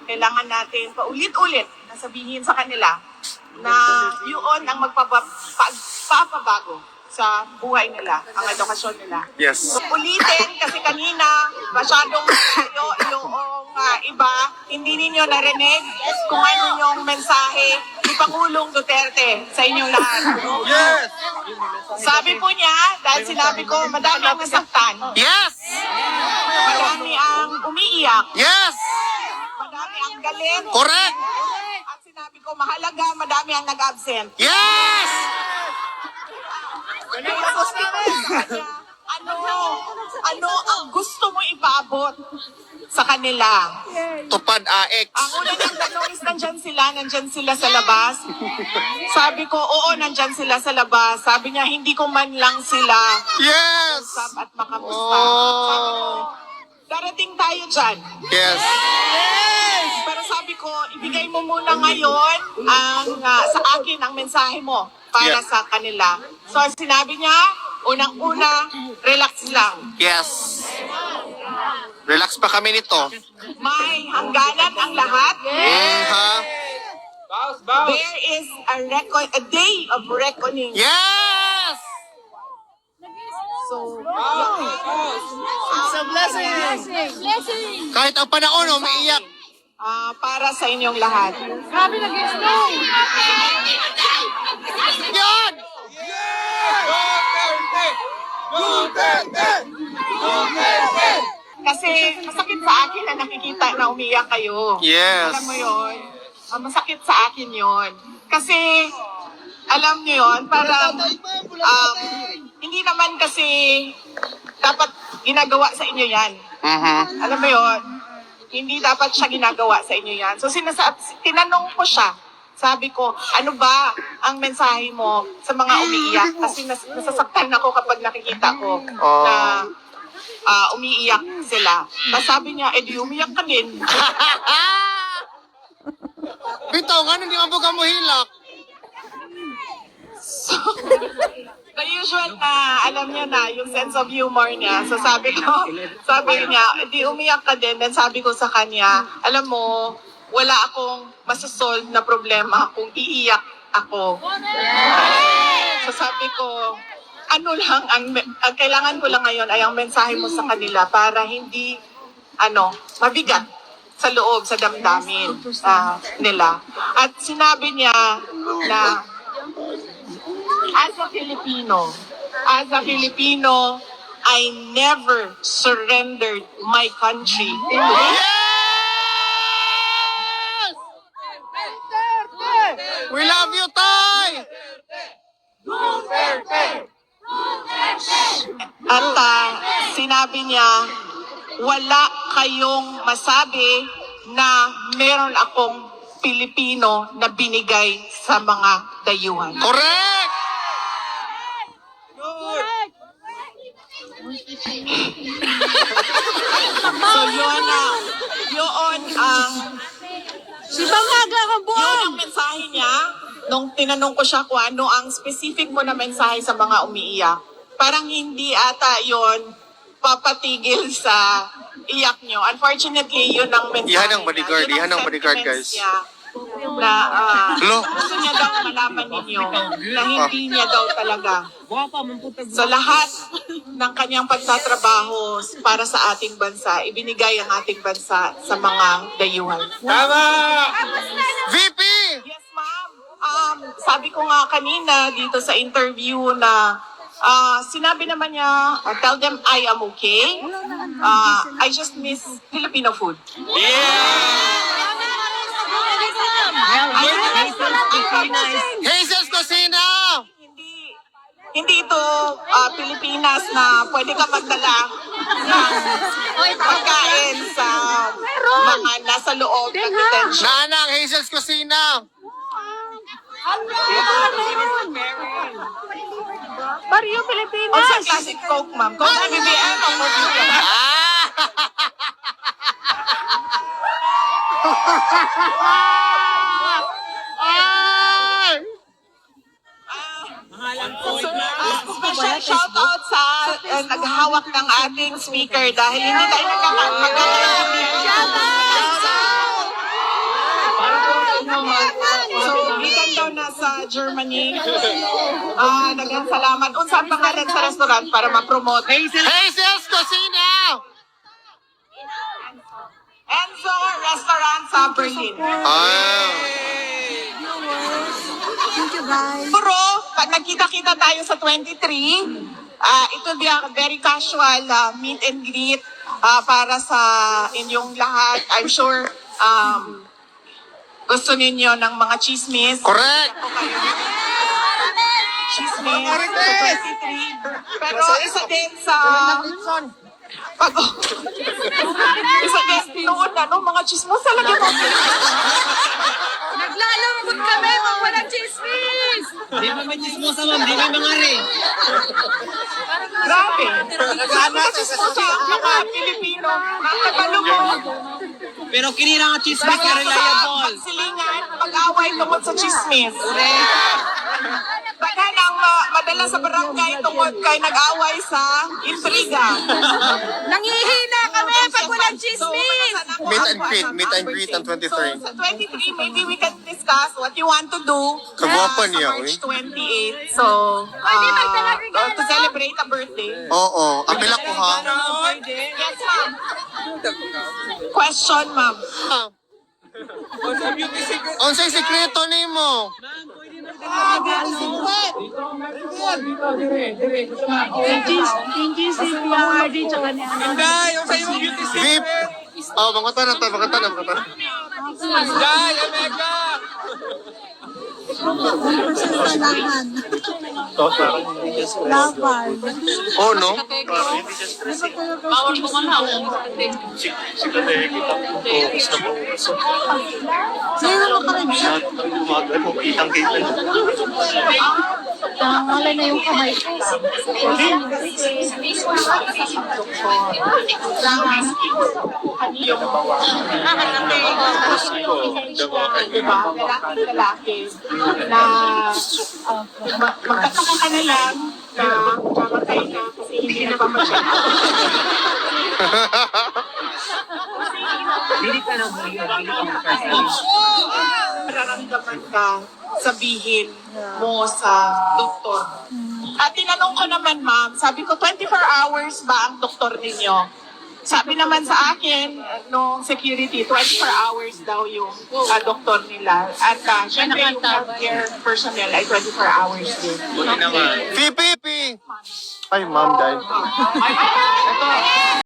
kailangan natin paulit-ulit na sabihin sa kanila na yun ang magpapabago sa buhay nila, ang edukasyon nila. Yes. So, ulitin kasi kanina masyadong yung iba, hindi ninyo narinig kung ano yung mensahe ni Pangulong Duterte sa inyong lahat. Yes! Sabi po niya, dahil sinabi ko, madami ang nasaktan, Yes! madami ang umiiyak, Yes! madami ang galit, Correct! at sinabi ko, mahalaga, madami ang nag-absent. Yes! Kaya sabi ko sa kanya, ano ang gusto mo ipaabot sa kanila? Tupad AX. Ang una niyang tanong is, nandyan sila sa labas? Sabi ko, oo, nandyan sila sa labas. Sabi niya, hindi ko man lang sila Yes! usap at makamusta. Sabi ko, darating tayo dyan. Yes! Pero sabi ko, ibigay mo muna ngayon sa akin ang mensahe mo para Yeah. sa kanila. So sinabi niya, unang-una, relax lang. Yes! Relax pa kami nito. May hangganan ang lahat. Ha? There is a day of reckoning. Yes! So, It's a blessing. Kahit ang panahon, umiiyak. para sa inyong lahat. Grabe nag-snow. Yan! Kasi masakit sa akin na nakikita na umiyak kayo. Yes. Alam mo yun? Masakit sa akin yun. Kasi, alam niyo yun, parang hindi naman kasi dapat ginagawa sa inyo yan. Alam mo yun? Hindi dapat siya ginagawa sa inyo yan. So, tinanong ko siya. Sabi ko, ano ba ang mensahe mo sa mga umiiyak? Kasi nasasaktan ako kapag nakikita ko na umiiyak sila. Tapos sabi niya, di umiyak ka din. Bitaw, nga hindi mabuga mo hilak. So, the usual na, alam niya na, yung sense of humor niya. So sabi niya, di umiyak ka din. Then sabi ko sa kanya, alam mo, wala akong masasolve na problema kung iiyak ako. So sabi ko, ano lang, ang kailangan ko lang ngayon ay ang mensahe mo sa kanila para hindi, mabigat sa loob, sa damdamin nila. At sinabi niya na, as a Filipino, I never surrendered my country. We love you, Tay! At sinabi niya, wala kayong masabi na meron akong Pilipino na binigay sa mga dayuhan. Correct! So yun ang Si Bangaga kang yun buwan. ang mensahe niya nung tinanong ko siya kung ano ang specific mo na mensahe sa mga umiiyak. Parang hindi ata yun papatigil sa iyak nyo. Unfortunately, yun ang mensahe Yan ang niya. bodyguard, Yun ang yan ang bodyguard, sentiments guys. niya na Hello? gusto niya daw malaman ninyo na hindi niya daw talaga. So lahat ng kanyang pagtatrabaho para sa ating bansa, ibinigay ang ating bansa sa mga dayuhan. VP! Yes, ma'am. Sabi ko nga kanina dito sa interview na sinabi naman niya, tell them I am okay. I just miss Filipino food. Hazel's Cocina! Hindi ito Pilipinas na pwede ka magdala ng pagkain sa mga nasa loob ng detention. Nanang, Hazel's Cocina! Barrio Pilipinas. Also classic Coke, ma'am. Coke na BBM o Coke na Ay! Special shoutout sa naghahawak ng ating speaker dahil hindi tayo nagkakaroon. sa Germany. Daghang salamat. Unsa ang pangalan sa restaurant para ma-promote? Hazel's Cocina! Enzo Restaurant sa Berlin. Thank you, guys. Pero, pag nagkita-kita tayo sa 23, it will be a very casual meet and greet para sa inyong lahat. I'm sure gusto ninyo ng mga chismis. Correct! Chismis sa 23. Pero isa din sa... Pag, isa din noon mga chismos talaga mo. Naglalambot kami pag walang chismis. Di ba may chismosa, ma'am? Di ba mga rin? Grabe. Sabi ko chismos sa mga Pilipino. Nakabalo mo. Pero kinira nga chismis na reliable. Pagsilingan, pag-away tungkol sa chismis. Daghan ang madala sa barangay tungkol kay nag-away sa intriga. Nangihina kami pag walang chismis. Meet and greet on 23. So, sa 23, maybe we can discuss what you want to do Kagwapan sa niya, March uy. 28. So, to celebrate a birthday. Oo, apila ko ha. Yes, ma'am. Question, ma'am. Unsay sikreto nimo? Vip. Oh, mga tanong, mga tanong. Oh, no? Nangalay na yung kamay ko. Diba? Lalaki na magtataka ka na lang na mamatay na kasi hindi na pa masyado. Nararamdaman ka sabihin mo sa doktor. At tinanong ko naman, ma'am, sabi ko 24 hours ba ang doktor ninyo? Sabi naman sa akin, nung security, 24 hours daw yung doktor nila. At syempre yung healthcare personnel ay 24 hours din. Pipi! Ay, ma'am, dahil.